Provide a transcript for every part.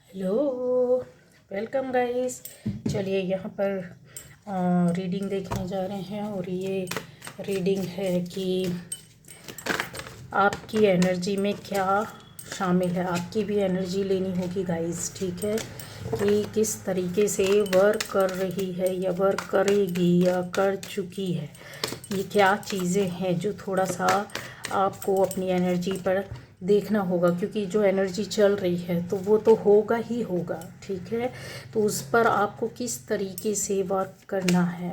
Hello, welcome guys. चलिए यहाँ पर रीडिंग देखने जा रहे हैं और ये रीडिंग है कि आपकी एनर्जी में क्या शामिल है। आपकी भी एनर्जी लेनी होगी गाइस, ठीक है, कि किस तरीके से वर्क कर रही है या वर्क करेगी या कर चुकी है। ये क्या चीज़ें हैं जो थोड़ा सा आपको अपनी एनर्जी पर देखना होगा, क्योंकि जो एनर्जी चल रही है तो वो तो होगा ही होगा, ठीक है। तो उस पर आपको किस तरीके से वर्क करना है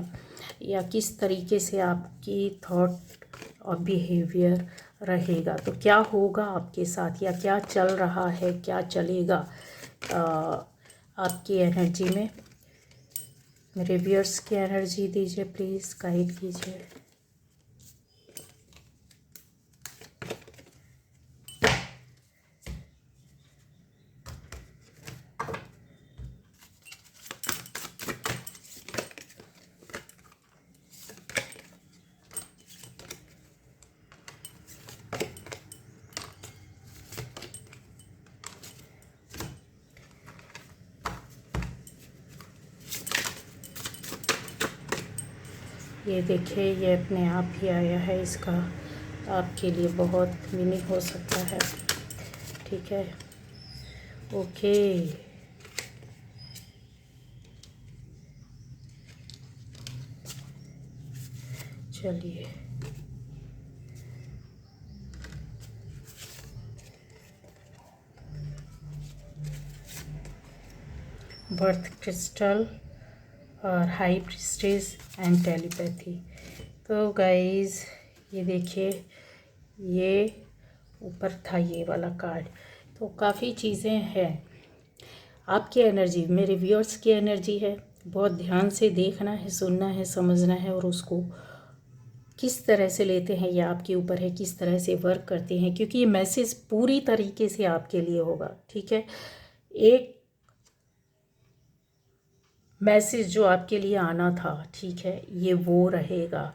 या किस तरीके से आपकी थॉट और बिहेवियर रहेगा, तो क्या होगा आपके साथ या क्या चल रहा है, क्या चलेगा आपकी एनर्जी में। मेरे व्यूअर्स की एनर्जी दीजिए प्लीज़, गाइड कीजिए। ये देखिए, ये अपने आप ही आया है। इसका आपके लिए बहुत मीनिंग हो सकता है, ठीक है। ओके, चलिए। बर्थ क्रिस्टल और हाई प्रिस्टेस एंड टेलीपैथी। तो गाइस ये देखिए, ये ऊपर था ये वाला कार्ड। तो काफ़ी चीज़ें हैं। आपकी एनर्जी मेरे व्यूअर्स की एनर्जी है। बहुत ध्यान से देखना है, सुनना है, समझना है और उसको किस तरह से लेते हैं ये आपके ऊपर है, किस तरह से वर्क करते हैं, क्योंकि ये मैसेज पूरी तरीके से आपके लिए होगा, ठीक है। एक मैसेज जो आपके लिए आना था, ठीक है, ये वो रहेगा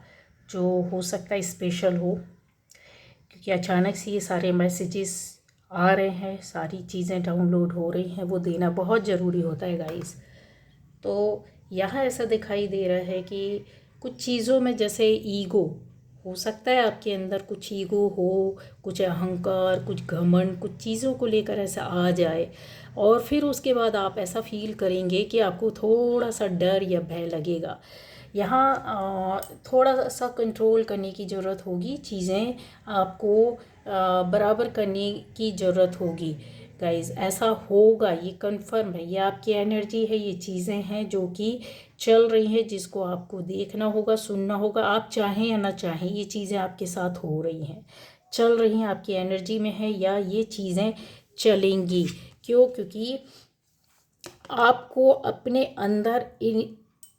जो हो सकता है स्पेशल हो, क्योंकि अचानक से ये सारे मैसेजेस आ रहे हैं, सारी चीज़ें डाउनलोड हो रही हैं, वो देना बहुत ज़रूरी होता है गाइस। तो यहाँ ऐसा दिखाई दे रहा है कि कुछ चीज़ों में जैसे ईगो हो सकता है, आपके अंदर कुछ ईगो हो, कुछ अहंकार, कुछ घमंड, कुछ चीज़ों को लेकर ऐसा आ जाए और फिर उसके बाद आप ऐसा फील करेंगे कि आपको थोड़ा सा डर या भय लगेगा। यहाँ थोड़ा सा कंट्रोल करने की ज़रूरत होगी, चीज़ें आपको बराबर करने की ज़रूरत होगी गाइस। ऐसा होगा, ये कंफर्म है। ये आपकी एनर्जी है, ये चीज़ें हैं जो कि चल रही हैं, जिसको आपको देखना होगा, सुनना होगा। आप चाहें या ना चाहें, ये चीज़ें आपके साथ हो रही हैं, चल रही हैं, आपकी एनर्जी में है, या ये चीज़ें चलेंगी। क्यों? क्योंकि आपको अपने अंदर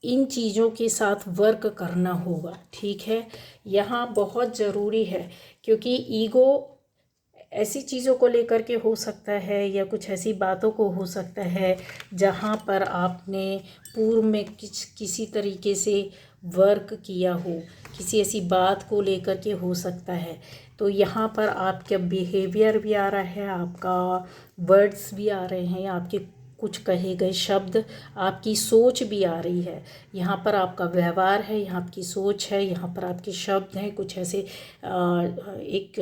इन चीज़ों के साथ वर्क करना होगा, ठीक है। यहाँ बहुत ज़रूरी है, क्योंकि ईगो ऐसी चीज़ों को लेकर के हो सकता है या कुछ ऐसी बातों को हो सकता है जहाँ पर आपने पूर्व में किसी तरीके से वर्क किया हो, किसी ऐसी बात को लेकर के हो सकता है। तो यहाँ पर आपका बिहेवियर भी आ रहा है, आपका वर्ड्स भी आ रहे हैं, आपके कुछ कहे गए शब्द, आपकी सोच भी आ रही है। यहाँ पर आपका व्यवहार है, यहाँ आपकी सोच है, यहाँ पर आपके शब्द हैं, कुछ ऐसे एक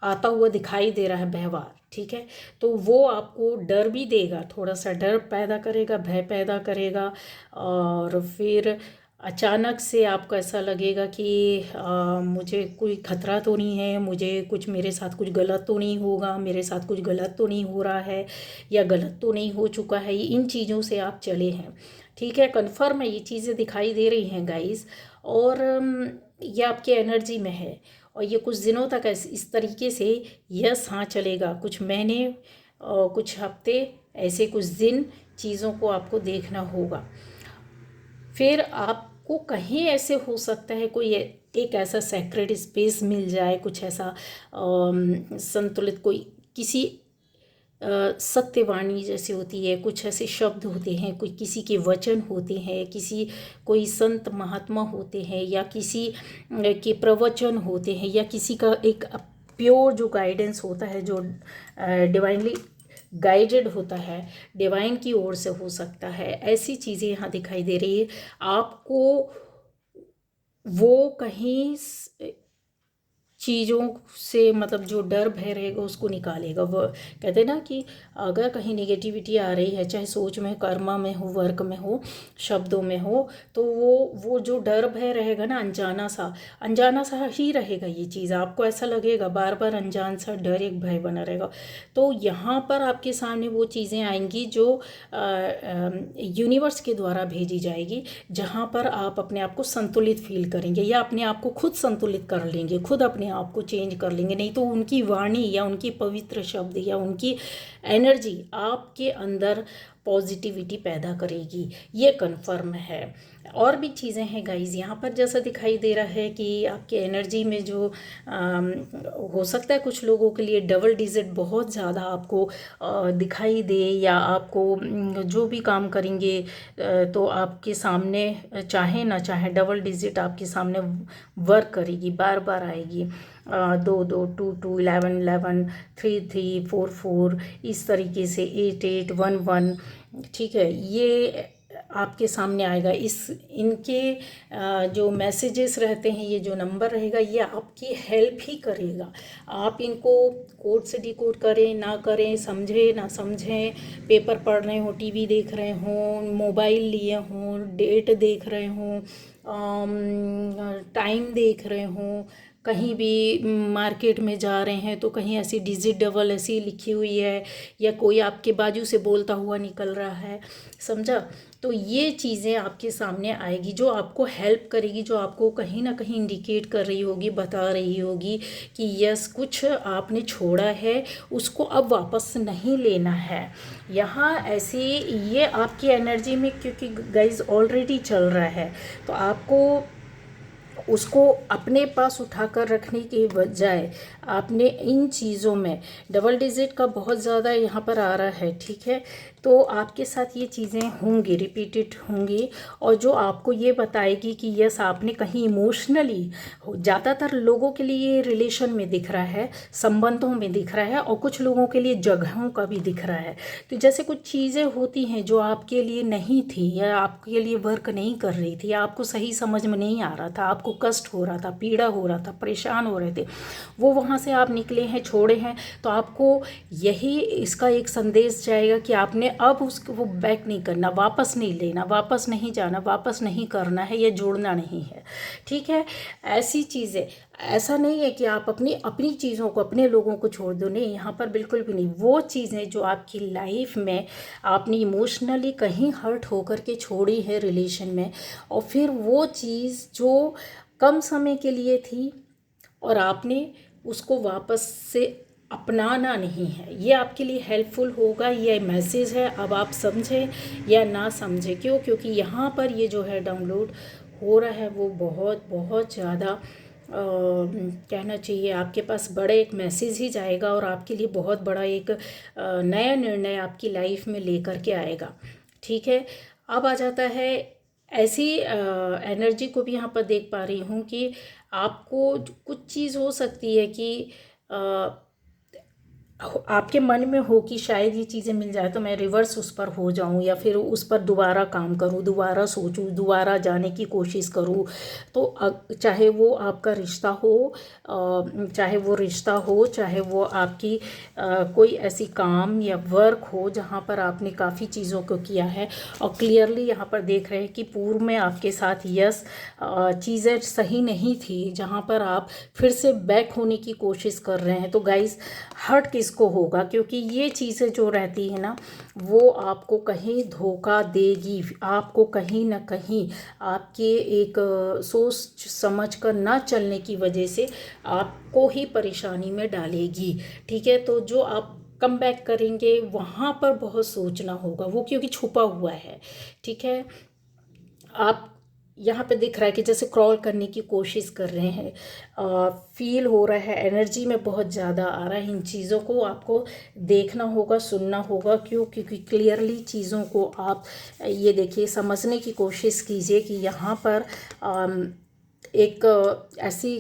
आता हुआ दिखाई दे रहा है व्यवहार, ठीक है। तो वो आपको डर भी देगा, थोड़ा सा डर पैदा करेगा, भय पैदा करेगा, और फिर अचानक से आपको ऐसा लगेगा कि मुझे कोई खतरा तो नहीं है, मुझे कुछ, मेरे साथ कुछ गलत तो नहीं होगा, मेरे साथ कुछ गलत तो नहीं हो रहा है या गलत तो नहीं हो चुका है। इन चीज़ों से आप चले हैं, ठीक है। कन्फर्म है, ये चीज़ें दिखाई दे रही हैं गाइस, और ये आपकी एनर्जी में है और ये कुछ दिनों तक इस तरीके से यस हाँ चलेगा। कुछ महीने और कुछ हफ्ते, ऐसे कुछ दिन चीज़ों को आपको देखना होगा। फिर आपको कहीं ऐसे हो सकता है कोई एक ऐसा सेक्रेट स्पेस मिल जाए, कुछ ऐसा संतुलित, कोई किसी सत्यवाणी जैसी होती है, कुछ ऐसे शब्द होते हैं, कोई किसी के वचन होते हैं, किसी कोई संत महात्मा होते हैं, या किसी के प्रवचन होते हैं, या किसी का एक प्योर जो गाइडेंस होता है, जो डिवाइनली गाइडेड होता है, डिवाइन की ओर से हो सकता है, ऐसी चीज़ें यहाँ दिखाई दे रही है। आपको वो कहीं चीज़ों से मतलब जो डर भय रहेगा उसको निकालेगा। वो कहते हैं ना कि अगर कहीं नेगेटिविटी आ रही है, चाहे सोच में, कर्मा में हो, वर्क में हो, शब्दों में हो, तो वो जो डर भय रहेगा ना, अनजाना सा ही रहेगा। ये चीज़ आपको ऐसा लगेगा, बार बार अनजान सा डर, एक भय बना रहेगा। तो यहाँ पर आपके सामने वो चीज़ें आएंगी जो यूनिवर्स के द्वारा भेजी जाएगी, जहाँ पर आप अपने आप को संतुलित फील करेंगे या अपने आप को खुद संतुलित कर लेंगे, खुद अपने आप को चेंज कर लेंगे। नहीं तो उनकी वाणी या उनकी पवित्र शब्द या उनकी एनर्जी आपके अंदर पॉजिटिविटी पैदा करेगी, ये कन्फर्म है। और भी चीज़ें हैं गाइज यहाँ पर, जैसा दिखाई दे रहा है कि आपके एनर्जी में जो हो सकता है कुछ लोगों के लिए डबल डिजिट बहुत ज़्यादा आपको दिखाई दे, या आपको जो भी काम करेंगे तो आपके सामने चाहे ना चाहे डबल डिजिट आपके सामने वर्क करेगी, बार बार आएगी। 2 2 2 2 11 11 3 3 4 4 इस तरीके से 8 8 1 1, ठीक है, ये आपके सामने आएगा। इनके जो मैसेजेस रहते हैं, ये जो नंबर रहेगा, ये आपकी हेल्प ही करेगा। आप इनको कोड से डिकोड करें ना करें, समझें ना समझें, पेपर पढ़ रहे हो, टीवी देख रहे हो, मोबाइल लिए हों, डेट देख रहे हों, टाइम देख रहे हों, कहीं भी मार्केट में जा रहे हैं तो कहीं ऐसी डिजिट डबल ऐसी लिखी हुई है, या कोई आपके बाजू से बोलता हुआ निकल रहा है, समझा। तो ये चीज़ें आपके सामने आएगी जो आपको हेल्प करेगी, जो आपको कहीं ना कहीं इंडिकेट कर रही होगी, बता रही होगी कि यस, कुछ आपने छोड़ा है, उसको अब वापस नहीं लेना है। यहाँ ऐसी ये आपकी एनर्जी में, क्योंकि गाइज ऑलरेडी चल रहा है, तो आपको उसको अपने पास उठाकर रखने की बजाय आपने इन चीज़ों में, डबल डिजिट का बहुत ज़्यादा यहाँ पर आ रहा है, ठीक है, तो आपके साथ ये चीज़ें होंगी, रिपीटेड होंगी, और जो आपको ये बताएगी कि यस, आपने कहीं इमोशनली, ज़्यादातर लोगों के लिए रिलेशन में दिख रहा है, संबंधों में दिख रहा है, और कुछ लोगों के लिए जगहों का भी दिख रहा है। तो जैसे कुछ चीज़ें होती हैं जो आपके लिए नहीं थी, या आपके लिए वर्क नहीं कर रही थी, या आपको सही समझ में नहीं आ रहा था, आपको कष्ट हो रहा था, पीड़ा हो रहा था, परेशान हो रहे थे, वो वहाँ से आप निकले हैं, छोड़े हैं, तो आपको यही इसका एक संदेश जाएगा कि आपने अब उसको वो बैक नहीं करना, वापस नहीं लेना, वापस नहीं जाना, वापस नहीं करना है, या जोड़ना नहीं है, ठीक है। ऐसी चीज़ें, ऐसा नहीं है कि आप अपनी चीज़ों को, अपने लोगों को छोड़ दो, नहीं, यहाँ पर बिल्कुल भी नहीं। वो चीज़ें जो आपकी लाइफ में आपने इमोशनली कहीं हर्ट होकर के छोड़ी है रिलेशन में, और फिर वो चीज़ जो कम समय के लिए थी और आपने उसको वापस से अपनाना नहीं है, ये आपके लिए हेल्पफुल होगा। ये मैसेज है, अब आप समझें या ना समझें, क्योंकि यहाँ पर ये जो है डाउनलोड हो रहा है वो बहुत बहुत ज़्यादा कहना चाहिए आपके पास बड़ा एक मैसेज ही जाएगा, और आपके लिए बहुत बड़ा एक नया निर्णय आपकी लाइफ में लेकर के आएगा, ठीक है। अब आ जाता है ऐसी एनर्जी को भी यहाँ पर देख पा रही हूँ कि आपको कुछ चीज़ हो सकती है कि आपके मन में हो कि शायद ये चीज़ें मिल जाए तो मैं रिवर्स उस पर हो जाऊं, या फिर उस पर दोबारा काम करूं, दोबारा सोचूं, दोबारा जाने की कोशिश करूं। तो चाहे वो आपका रिश्ता हो, चाहे वो रिश्ता हो, चाहे वो आपकी कोई ऐसी काम या वर्क हो जहां पर आपने काफ़ी चीज़ों को किया है, और क्लियरली यहाँ पर देख रहे हैं कि पूर्व में आपके साथ यस चीज़ें सही नहीं थी, जहां पर आप फिर से बैक होने की कोशिश कर रहे हैं। तो गाइस, हर्ट किसको होगा, क्योंकि ये चीज़ें जो रहती है ना, वो आपको कहीं धोखा देगी, आपको कहीं ना कहीं आपके एक सोच समझ कर ना चलने की वजह से आपको ही परेशानी में डालेगी, ठीक है। तो जो आप कम बैक करेंगे वहाँ पर बहुत सोचना होगा, वो क्योंकि छुपा हुआ है, ठीक है। आप यहाँ पे दिख रहा है कि जैसे क्रॉल करने की कोशिश कर रहे हैं, फील हो रहा है, एनर्जी में बहुत ज़्यादा आ रहा है। इन चीज़ों को आपको देखना होगा, सुनना होगा, क्योंकि क्लियरली चीज़ों को आप ये देखिए, समझने की कोशिश कीजिए कि यहाँ पर एक ऐसी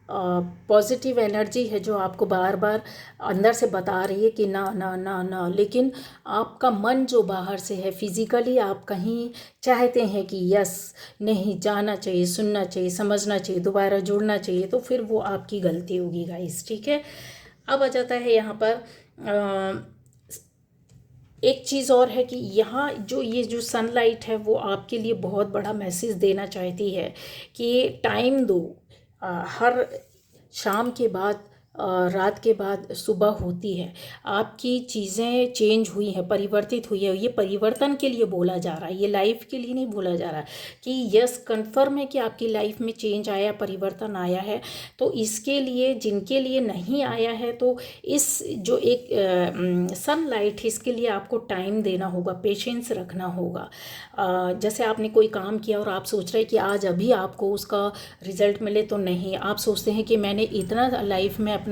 पॉजिटिव एनर्जी है जो आपको बार बार अंदर से बता रही है कि ना ना ना ना, लेकिन आपका मन जो बाहर से है, फिजिकली आप कहीं चाहते हैं कि यस, नहीं, जाना चाहिए, सुनना चाहिए, समझना चाहिए, दोबारा जुड़ना चाहिए, तो फिर वो आपकी गलती होगी गाइस। ठीक है, अब आ जाता है यहाँ पर एक चीज़ और है कि यहाँ जो ये जो सनलाइट है वो आपके लिए बहुत बड़ा मैसेज देना चाहती है कि टाइम दो। हर शाम के बाद, रात के बाद सुबह होती है, आपकी चीज़ें चेंज हुई हैं, परिवर्तित हुई है। ये परिवर्तन के लिए बोला जा रहा है, ये लाइफ के लिए नहीं बोला जा रहा है कि यस, कन्फर्म है कि आपकी लाइफ में चेंज आया, परिवर्तन आया है। तो इसके लिए, जिनके लिए नहीं आया है, तो इस जो एक सनलाइट है, इसके लिए आपको टाइम देना होगा, पेशेंस रखना होगा। जैसे आपने कोई काम किया और आप सोच रहे हैं कि आज अभी आपको उसका रिजल्ट मिले, तो नहीं, आप सोचते हैं कि मैंने इतना लाइफ में अपना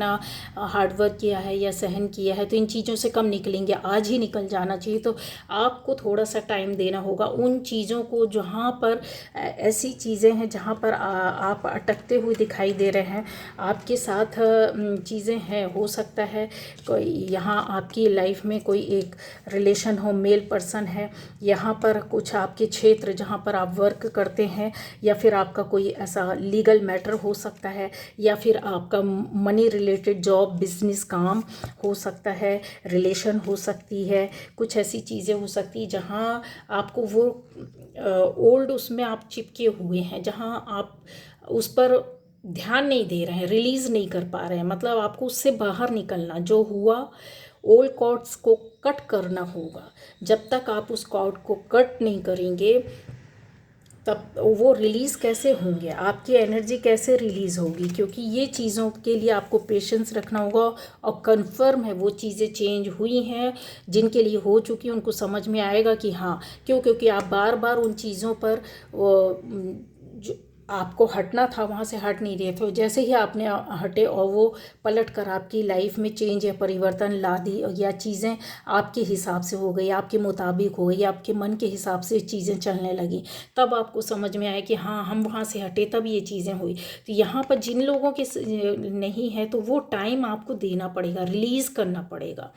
हार्डवर्क किया है या सहन किया है, तो इन चीज़ों से कम निकलेंगे, आज ही निकल जाना चाहिए। तो आपको थोड़ा सा टाइम देना होगा उन चीज़ों को जहाँ पर ऐसी चीज़ें हैं जहाँ पर आप अटकते हुए दिखाई दे रहे हैं, आपके साथ चीज़ें हैं। हो सकता है कोई यहाँ आपकी लाइफ में कोई एक रिलेशन हो, मेल पर्सन है, यहाँ पर कुछ आपके क्षेत्र जहाँ पर आप वर्क करते हैं, या फिर आपका कोई ऐसा लीगल मैटर हो सकता है, या फिर आपका मनी रिलेटेड जॉब, बिजनेस, काम हो सकता है, रिलेशन हो सकती है, कुछ ऐसी चीज़ें हो सकती है जहाँ आपको वो ओल्ड उसमें आप चिपके हुए हैं, जहाँ आप उस पर ध्यान नहीं दे रहे हैं, रिलीज़ नहीं कर पा रहे हैं। मतलब आपको उससे बाहर निकलना, जो हुआ ओल्ड कॉर्ड्स को कट करना होगा। जब तक आप उस कॉर्ड को कट नहीं करेंगे, तब वो रिलीज़ कैसे होंगे, आपकी एनर्जी कैसे रिलीज़ होगी? क्योंकि ये चीज़ों के लिए आपको पेशेंस रखना होगा, और कंफर्म है वो चीज़ें चेंज हुई हैं। जिनके लिए हो चुकी हैं उनको समझ में आएगा कि हाँ, क्योंकि आप बार बार उन चीज़ों पर जो आपको हटना था वहाँ से हट नहीं रहे थे। जैसे ही आपने हटे और वो पलट कर आपकी लाइफ में चेंज या परिवर्तन ला दी, या चीज़ें आपके हिसाब से हो गई, आपके मुताबिक हो गई, आपके मन के हिसाब से चीज़ें चलने लगी, तब आपको समझ में आया कि हाँ, हम वहाँ से हटे तब ये चीज़ें हुई। तो यहाँ पर जिन लोगों के नहीं है, तो वो टाइम आपको देना पड़ेगा, रिलीज़ करना पड़ेगा।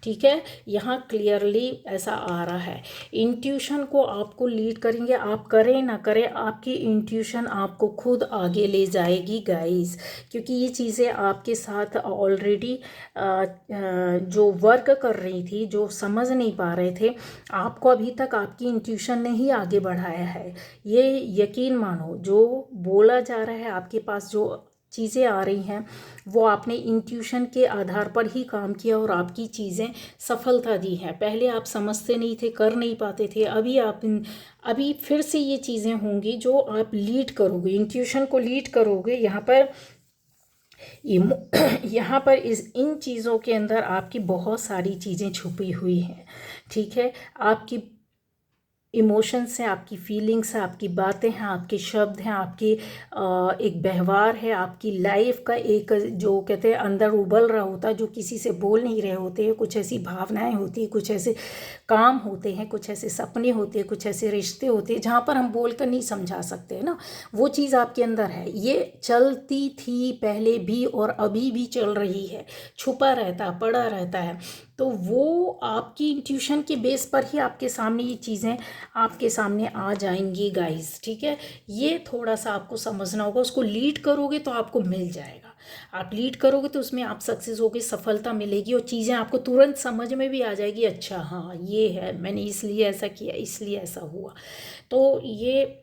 ठीक है, यहाँ क्लियरली ऐसा आ रहा है। इंट्यूशन को आपको लीड करेंगे, आप करें ना करें, आपकी इंट्यूशन आपको खुद आगे ले जाएगी गाइस। क्योंकि ये चीज़ें आपके साथ ऑलरेडी जो वर्क कर रही थी, जो समझ नहीं पा रहे थे, आपको अभी तक आपकी इंट्यूशन ने ही आगे बढ़ाया है। ये यकीन मानो, जो बोला जा रहा है आपके पास, जो चीज़ें आ रही हैं, वो आपने इंट्यूशन के आधार पर ही काम किया और आपकी चीज़ें सफलता दी हैं। पहले आप समझते नहीं थे, कर नहीं पाते थे, अभी फिर से ये चीज़ें होंगी जो आप लीड करोगे, इंट्यूशन को लीड करोगे। यहाँ पर इन चीज़ों के अंदर आपकी बहुत सारी चीज़ें छुपी हुई हैं। ठीक है, आपकी इमोशंस हैं, आपकी फीलिंग्स हैं, आपकी बातें हैं, आपके शब्द हैं, आपकी एक व्यवहार है, आपकी लाइफ का एक, जो कहते हैं अंदर उबल रहा होता है, जो किसी से बोल नहीं रहे होते हैं। कुछ ऐसी भावनाएं होती हैं, कुछ ऐसे काम होते हैं, कुछ ऐसे सपने होते हैं, कुछ ऐसे रिश्ते होते हैं जहाँ पर हम बोल कर नहीं समझा सकते ना। वो चीज़ आपके अंदर है, ये चलती थी पहले भी और अभी भी चल रही है, छुपा रहता, पड़ा रहता है। तो वो आपकी इंट्यूशन के बेस पर ही आपके सामने ये चीज़ें आपके सामने आ जाएंगी गाइस। ठीक है, ये थोड़ा सा आपको समझना होगा। उसको लीड करोगे तो आपको मिल जाएगा, आप लीड करोगे तो उसमें आप सक्सेस होगे, सफलता मिलेगी, और चीज़ें आपको तुरंत समझ में भी आ जाएगी। अच्छा, हाँ, ये है, मैंने इसलिए ऐसा किया, इसलिए ऐसा हुआ। तो ये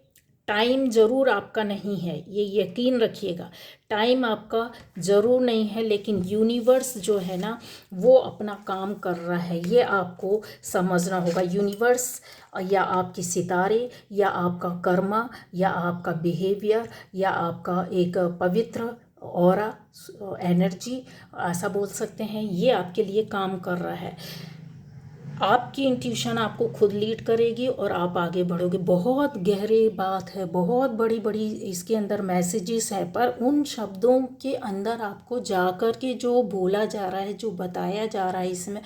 टाइम ज़रूर आपका नहीं है, ये यकीन रखिएगा, टाइम आपका ज़रूर नहीं है, लेकिन यूनिवर्स जो है ना, वो अपना काम कर रहा है, ये आपको समझना होगा। यूनिवर्स या आपके सितारे, या आपका कर्मा, या आपका बिहेवियर, या आपका एक पवित्र ऑरा, एनर्जी, ऐसा बोल सकते हैं, ये आपके लिए काम कर रहा है। आप आपकी इंट्यूशन आपको खुद लीड करेगी और आप आगे बढ़ोगे। बहुत गहरी बात है, बहुत बड़ी बड़ी इसके अंदर मैसेजेस हैं, पर उन शब्दों के अंदर आपको जाकर के जो बोला जा रहा है, जो बताया जा रहा है, इसमें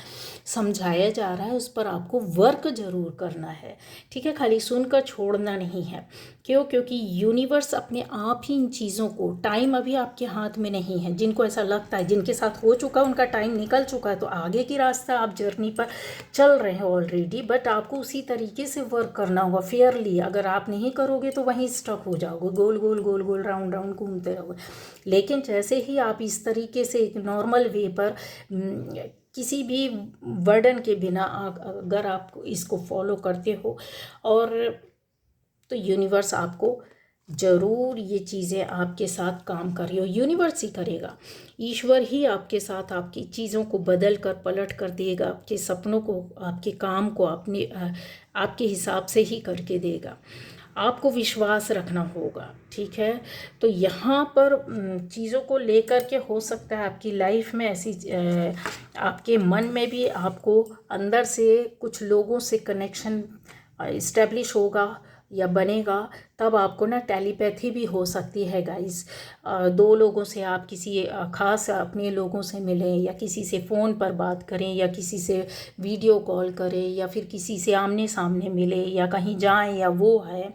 समझाया जा रहा है, उस पर आपको वर्क ज़रूर करना है। ठीक है, खाली सुनकर छोड़ना नहीं है। क्यों? क्योंकि यूनिवर्स अपने आप ही इन चीज़ों को, टाइम अभी आपके हाथ में नहीं है। जिनको ऐसा लगता है, जिनके साथ हो चुका है, उनका टाइम निकल चुका है, तो आगे की रास्ता आप जर्नी पर चल रहे हैं ऑलरेडी, बट आपको उसी तरीके से वर्क करना होगा फेयरली। अगर आप नहीं करोगे तो वहीं स्टक हो जाओगे, गोल गोल गोल गोल राउंड राउंड घूमते रहोगे। लेकिन जैसे ही आप इस तरीके से एक नॉर्मल वे पर किसी भी बर्डन के बिना अगर आप इसको फॉलो करते हो, और तो यूनिवर्स आपको ज़रूर ये चीज़ें आपके साथ काम कर रही हो, यूनिवर्स ही करेगा। ईश्वर ही आपके साथ आपकी चीज़ों को बदल कर पलट कर देगा, आपके सपनों को, आपके काम को अपने आपके हिसाब से ही करके देगा। आपको विश्वास रखना होगा। ठीक है, तो यहाँ पर चीज़ों को लेकर के हो सकता है आपकी लाइफ में ऐसी आपके मन में भी आपको अंदर से कुछ लोगों से कनेक्शन इस्टेब्लिश होगा या बनेगा, तब आपको ना टेलीपैथी भी हो सकती है गाइस। दो लोगों से आप किसी ख़ास अपने लोगों से मिलें, या किसी से फ़ोन पर बात करें, या किसी से वीडियो कॉल करें, या फिर किसी से आमने सामने मिले, या कहीं जाएं, या वो है,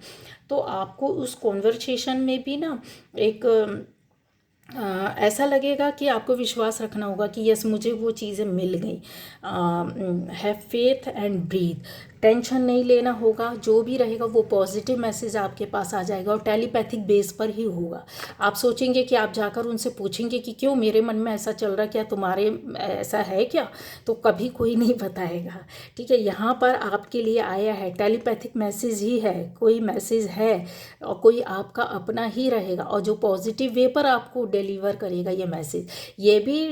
तो आपको उस कॉन्वर्सेशन में भी ना एक ऐसा लगेगा कि आपको विश्वास रखना होगा कि यस, मुझे वो चीज़ें मिल गई। Have faith and breathe. Tension नहीं लेना होगा, जो भी रहेगा वो पॉजिटिव मैसेज आपके पास आ जाएगा, और टेलीपैथिक बेस पर ही होगा। आप सोचेंगे कि आप जाकर उनसे पूछेंगे कि क्यों मेरे मन में ऐसा चल रहा, क्या तुम्हारे ऐसा है क्या, तो कभी कोई नहीं बताएगा। ठीक है, यहाँ पर आपके लिए आया है, टेलीपैथिक मैसेज ही है, कोई मैसेज है और कोई आपका अपना ही रहेगा, और जो पॉजिटिव वे पर आपको डिलीवर करेगा ये मैसेज। ये भी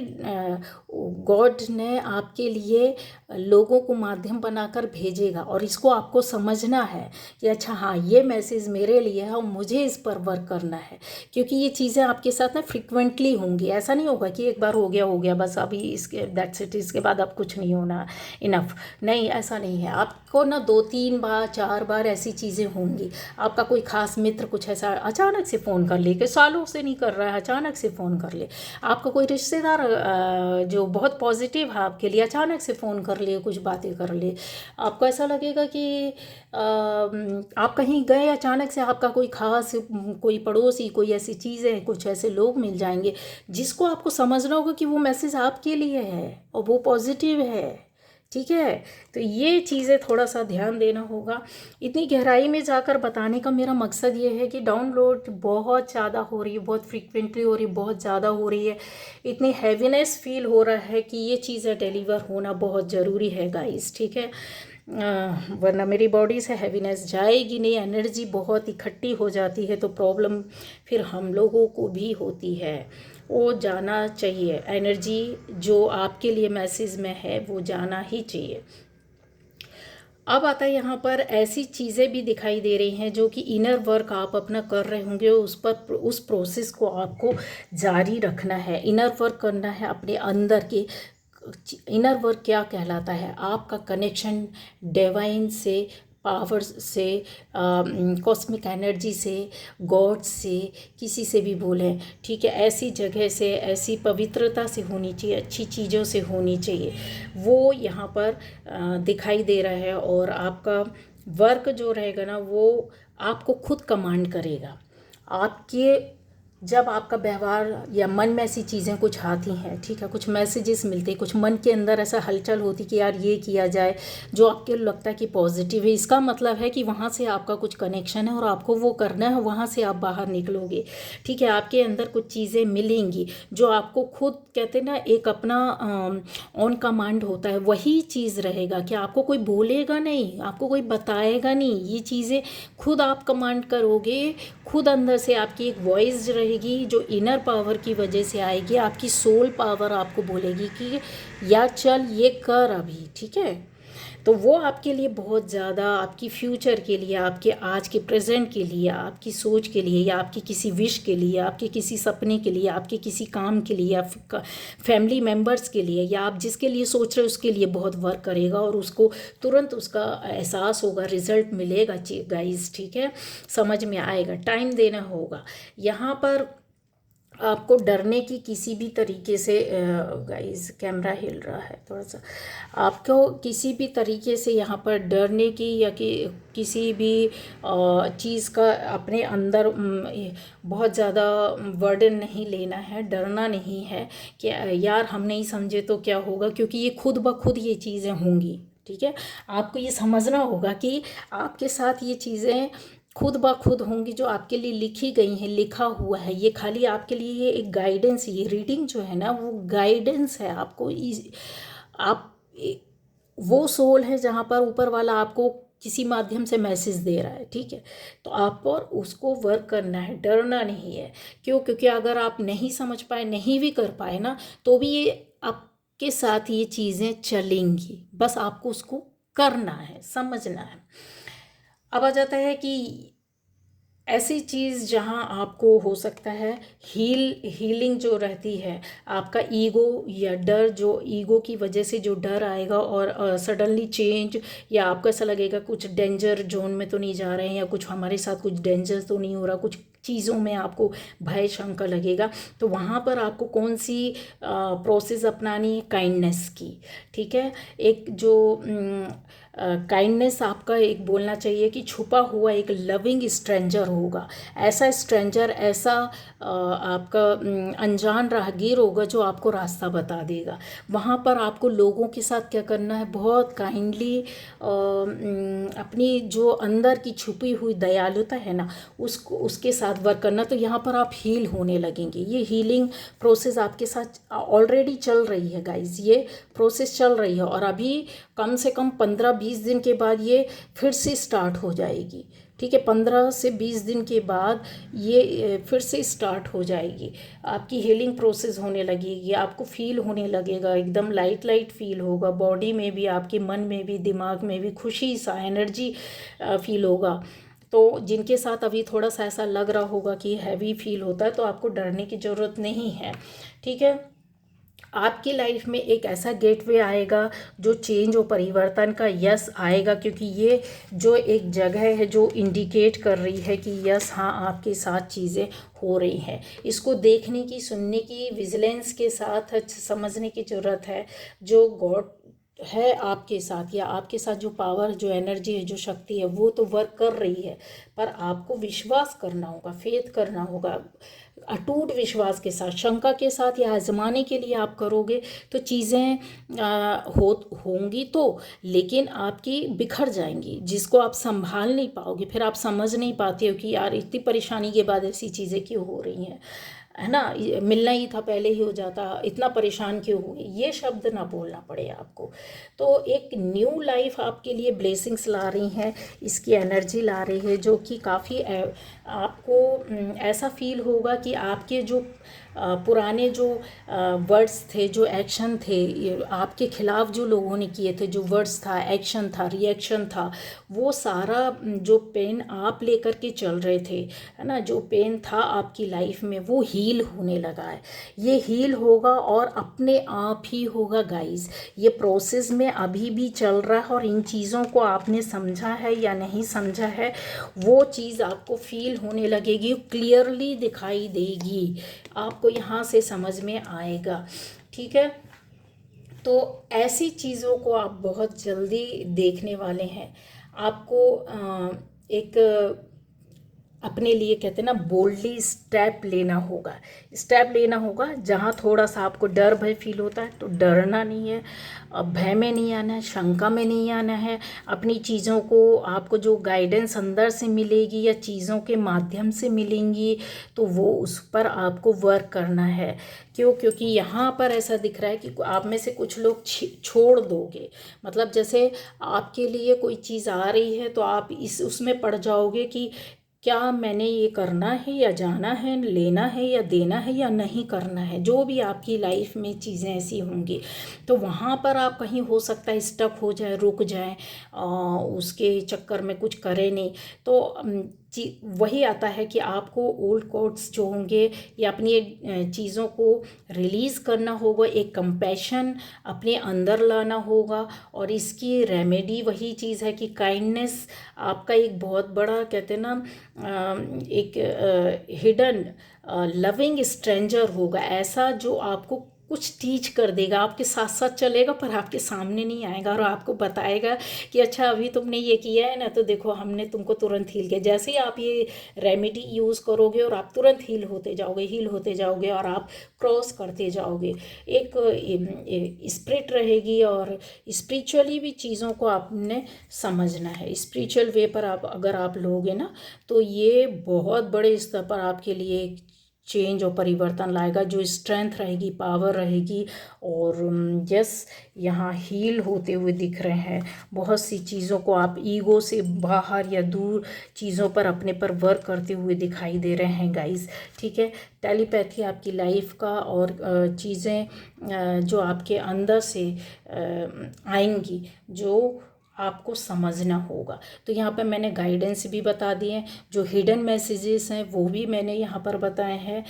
गॉड ने आपके लिए लोगों को माध्यम बनाकर भेजेगा, और इसको आपको समझना है कि अच्छा हाँ, ये मैसेज मेरे लिए है और मुझे इस पर वर्क करना है। क्योंकि ये चीज़ें आपके साथ ना फ्रिक्वेंटली होंगी। ऐसा नहीं होगा कि एक बार हो गया बस अभी इसके दैट्स इट, इसके बाद अब कुछ नहीं होना, इनफ। नहीं, ऐसा नहीं है। आपको ना 2-3 बार 4 बार ऐसी चीज़ें होंगी। आपका कोई खास मित्र कुछ ऐसा अचानक से फ़ोन कर ले, कि सालों से नहीं कर रहा है, अचानक से फ़ोन कर ले। आपका कोई रिश्तेदार जो बहुत पॉजिटिव है आपके लिए, अचानक से फ़ोन कर ले, कुछ बातें कर ले। आपको ऐसा लगेगा कि आप कहीं गए, अचानक से आपका कोई खास कोई पड़ोसी, कोई ऐसी चीज़ें, कुछ ऐसे लोग मिल जाएंगे जिसको आपको समझना होगा कि वो मैसेज आपके लिए है और वो पॉजिटिव है। ठीक है, तो ये चीज़ें थोड़ा सा ध्यान देना होगा। इतनी गहराई में जाकर बताने का मेरा मकसद ये है कि डाउनलोड बहुत ज़्यादा हो रही है, बहुत फ्रीक्वेंटली हो रही है, बहुत ज़्यादा हो रही है। इतनी हैवीनेस फील हो रहा है कि ये चीज़ें डिलीवर होना बहुत ज़रूरी है गाइस। ठीक है, वरना मेरी बॉडी से हैवीनेस जाएगी नहीं, एनर्जी बहुत इकट्ठी हो जाती है, तो प्रॉब्लम फिर हम लोगों को भी होती है। वो जाना चाहिए, एनर्जी जो आपके लिए मैसेज में है वो जाना ही चाहिए। अब आता है यहाँ पर ऐसी चीज़ें भी दिखाई दे रही हैं जो कि इनर वर्क आप अपना कर रहे होंगे, उस प्रोसेस को आपको जारी रखना है। इनर वर्क करना है अपने अंदर के। इनर वर्क क्या कहलाता है? आपका कनेक्शन डिवाइन से, पावर से, कॉस्मिक एनर्जी से, गॉड से, किसी से भी बोलें। ठीक है, ऐसी जगह से, ऐसी पवित्रता से होनी चाहिए, अच्छी चीज़ों से होनी चाहिए। वो यहाँ पर दिखाई दे रहा है। और आपका वर्क जो रहेगा ना, वो आपको खुद कमांड करेगा। आपके जब आपका व्यवहार या मन में ऐसी चीज़ें कुछ आती हैं, ठीक है, कुछ मैसेजेस मिलते हैं, कुछ मन के अंदर ऐसा हलचल होती कि यार ये किया जाए, जो आपके लगता है कि पॉजिटिव है, इसका मतलब है कि वहाँ से आपका कुछ कनेक्शन है और आपको वो करना है, वहाँ से आप बाहर निकलोगे। ठीक है, आपके अंदर कुछ चीज़ें मिलेंगी जो आपको खुद, कहते हैं ना, एक अपना ऑन कमांड होता है, वही चीज़ रहेगा कि आपको कोई बोलेगा नहीं, आपको कोई बताएगा नहीं, ये चीज़ें खुद आप कमांड करोगे। खुद अंदर से आपकी एक वॉइस रहेगी जो इनर पावर की वजह से आएगी। आपकी सोल पावर आपको बोलेगी कि यार चल ये कर अभी। ठीक है, तो वो आपके लिए बहुत ज़्यादा, आपकी फ्यूचर के लिए, आपके आज के प्रेजेंट के लिए, आपकी सोच के लिए, या आपकी किसी विश के लिए, आपके किसी सपने के लिए, आपके किसी काम के लिए, या फैमिली मेम्बर्स के लिए, या आप जिसके लिए सोच रहे हो उसके लिए बहुत वर्क करेगा, और उसको तुरंत उसका एहसास होगा, रिजल्ट मिलेगा गाइस, ठीक है, समझ में आएगा। टाइम देना होगा यहाँ पर। आपको डरने की किसी भी तरीके से, गाइस कैमरा हिल रहा है थोड़ा सा, आपको किसी भी तरीके से यहाँ पर डरने की या कि किसी भी चीज़ का अपने अंदर बहुत ज़्यादा बर्डन नहीं लेना है, डरना नहीं है कि यार हम नहीं समझे तो क्या होगा, क्योंकि ये खुद ब खुद ये चीज़ें होंगी, ठीक है। आपको ये समझना होगा कि आपके साथ ये चीज़ें खुद ब खुद होंगी, जो आपके लिए लिखी गई हैं, लिखा हुआ है। ये खाली आपके लिए ये एक गाइडेंस, ये रीडिंग जो है ना वो गाइडेंस है आपको। आप वो सोल है जहाँ पर ऊपर वाला आपको किसी माध्यम से मैसेज दे रहा है, ठीक है। तो आप पर उसको वर्क करना है, डरना नहीं है। क्यों? क्योंकि अगर आप नहीं समझ पाए, नहीं भी कर पाए ना, तो भी ये आपके साथ ये चीज़ें चलेंगी, बस आपको उसको करना है, समझना है। अब आ जाता है कि ऐसी चीज़ जहाँ आपको हो सकता है हीलिंग जो रहती है, आपका ईगो या डर, जो ईगो की वजह से जो डर आएगा और सडनली चेंज, या आपको ऐसा लगेगा कुछ डेंजर जोन में तो नहीं जा रहे हैं, या कुछ हमारे साथ कुछ डेंजर तो नहीं हो रहा, कुछ चीज़ों में आपको भय शंका लगेगा, तो वहाँ पर आपको कौन सी प्रोसेस अपनानी है? काइंडनेस की, ठीक है। एक जो काइंडनेस आपका एक बोलना चाहिए कि छुपा हुआ एक लविंग स्ट्रेंजर होगा, ऐसा स्ट्रेंजर, ऐसा आपका अनजान राहगीर होगा जो आपको रास्ता बता देगा। वहाँ पर आपको लोगों के साथ क्या करना है? बहुत काइंडली अपनी जो अंदर की छुपी हुई दयालुता है ना, उसके साथ वर्क करना। तो यहाँ पर आप हील होने लगेंगे। ये हीलिंग प्रोसेस आपके साथ ऑलरेडी चल रही है गाइज, ये प्रोसेस चल रही है, और अभी कम से कम 15-20 दिन के बाद ये फिर से स्टार्ट हो जाएगी, ठीक है। 15 से 20 दिन के बाद ये फिर से स्टार्ट हो जाएगी। आपकी हीलिंग प्रोसेस होने लगेगी, आपको फील होने लगेगा, एकदम लाइट लाइट फील होगा, बॉडी में भी, आपके मन में भी, दिमाग में भी खुशी सा, एनर्जी फील होगा। तो जिनके साथ अभी थोड़ा सा ऐसा लग रहा होगा कि हैवी फील होता है, तो आपको डरने की ज़रूरत नहीं है, ठीक है। आपकी लाइफ में एक ऐसा गेटवे आएगा जो चेंज और परिवर्तन का यस आएगा, क्योंकि ये जो एक जगह है जो इंडिकेट कर रही है कि यस हाँ आपके साथ चीज़ें हो रही हैं। इसको देखने की, सुनने की, विजिलेंस के साथ समझने की ज़रूरत है। जो गॉड है आपके साथ, या आपके साथ जो पावर, जो एनर्जी है, जो शक्ति है, वो तो वर्क कर रही है, पर आपको विश्वास करना होगा, फेथ करना होगा, अटूट विश्वास के साथ। शंका के साथ या आजमाने के लिए आप करोगे तो चीज़ें होंगी तो, लेकिन आपकी बिखर जाएंगी, जिसको आप संभाल नहीं पाओगे। फिर आप समझ नहीं पाते हो कि यार इतनी परेशानी के बाद ऐसी चीज़ें क्यों हो रही हैं, है ना, मिलना ही था पहले ही हो जाता, इतना परेशान क्यों हुए, ये शब्द ना बोलना पड़े आपको। तो एक न्यू लाइफ आपके लिए ब्लेसिंग्स ला रही हैं, इसकी एनर्जी ला रही है, जो कि काफ़ी आपको ऐसा फील होगा कि आपके जो पुराने जो वर्ड्स थे, जो एक्शन थे, आपके खिलाफ जो लोगों ने किए थे, जो वर्ड्स था, एक्शन था, रिएक्शन था, वो सारा जो पेन आप लेकर के चल रहे थे, है ना, जो पेन था आपकी लाइफ में, वो हील होने लगा है। ये हील होगा और अपने आप ही होगा गाइस। ये प्रोसेस में अभी भी चल रहा है, और इन चीज़ों को आपने समझा है या नहीं समझा है, वो चीज़ आपको फील होने लगेगी, क्लियरली दिखाई देगी, आपको यहाँ से समझ में आएगा, ठीक है। तो ऐसी चीज़ों को आप बहुत जल्दी देखने वाले हैं। आपको एक अपने लिए, कहते हैं ना, बोल्डली स्टेप लेना होगा। जहाँ थोड़ा सा आपको डर भय फील होता है, तो डरना नहीं है, भय में नहीं आना है, शंका में नहीं आना है। अपनी चीज़ों को, आपको जो गाइडेंस अंदर से मिलेगी या चीज़ों के माध्यम से मिलेंगी, तो वो उस पर आपको वर्क करना है। क्यों? क्योंकि यहाँ पर ऐसा दिख रहा है कि आप में से कुछ लोग छोड़ दोगे। मतलब जैसे आपके लिए कोई चीज़ आ रही है तो आप उसमें पड़ जाओगे कि क्या मैंने ये करना है या जाना है, लेना है या देना है या नहीं करना है। जो भी आपकी लाइफ में चीज़ें ऐसी होंगी तो वहाँ पर आप कहीं हो सकता है स्टक हो जाए, रुक जाए, उसके चक्कर में कुछ करें नहीं। तो वही आता है कि आपको ओल्ड कोड्स जो होंगे या अपनी चीज़ों को रिलीज़ करना होगा, एक कंपैशन अपने अंदर लाना होगा। और इसकी रेमेडी वही चीज़ है कि काइंडनेस आपका एक बहुत बड़ा, कहते हैं ना, एक हिडन लविंग स्ट्रेंजर होगा, ऐसा जो आपको कुछ टीच कर देगा, आपके साथ साथ चलेगा पर आपके सामने नहीं आएगा और आपको बताएगा कि अच्छा अभी तुमने ये किया है ना, तो देखो हमने तुमको तुरंत हील किया। जैसे ही आप ये रेमेडी यूज़ करोगे और आप तुरंत हील होते जाओगे, हील होते जाओगे और आप क्रॉस करते जाओगे। एक स्पिरिट रहेगी और स्पिरिचुअली भी चीज़ों को आपने समझना है। स्पिरिचुअल वे पर आप अगर आप लोगे ना तो ये बहुत बड़े स्तर पर आपके लिए एक चेंज और परिवर्तन लाएगा, जो स्ट्रेंथ रहेगी, पावर रहेगी। और यस, यहाँ हील होते हुए दिख रहे हैं। बहुत सी चीज़ों को आप ईगो से बाहर या दूर चीज़ों पर अपने पर वर्क करते हुए दिखाई दे रहे हैं गाइस। ठीक है, टेलीपैथी आपकी लाइफ का और चीज़ें जो आपके अंदर से आएंगी, जो आपको समझना होगा। तो यहाँ पर मैंने गाइडेंस भी बता दिए, जो हिडन मैसेजेस हैं वो भी मैंने यहाँ पर बताए हैं।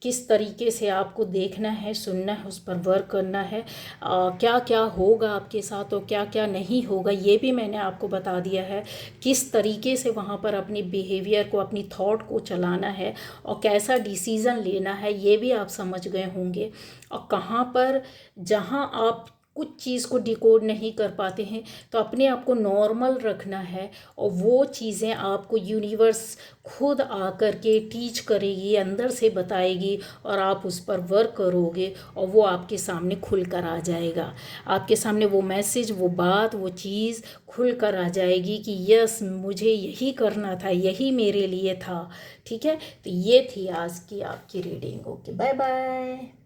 किस तरीके से आपको देखना है, सुनना है, उस पर वर्क करना है। क्या क्या होगा आपके साथ और क्या क्या नहीं होगा ये भी मैंने आपको बता दिया है। किस तरीके से वहाँ पर अपनी बिहेवियर को, अपनी थॉट को चलाना है और कैसा डिसीज़न लेना है ये भी आप समझ गए होंगे। और कहाँ पर जहाँ आप कुछ चीज़ को डिकोड नहीं कर पाते हैं तो अपने आप को नॉर्मल रखना है और वो चीज़ें आपको यूनिवर्स खुद आकर के टीच करेगी, अंदर से बताएगी और आप उस पर वर्क करोगे और वो आपके सामने खुल कर आ जाएगा। आपके सामने वो मैसेज, वो बात, वो चीज़ खुल कर आ जाएगी कि यस, मुझे यही करना था, यही मेरे लिए था। ठीक है, तो ये थी आज की आपकी रीडिंग। Okay, bye bye.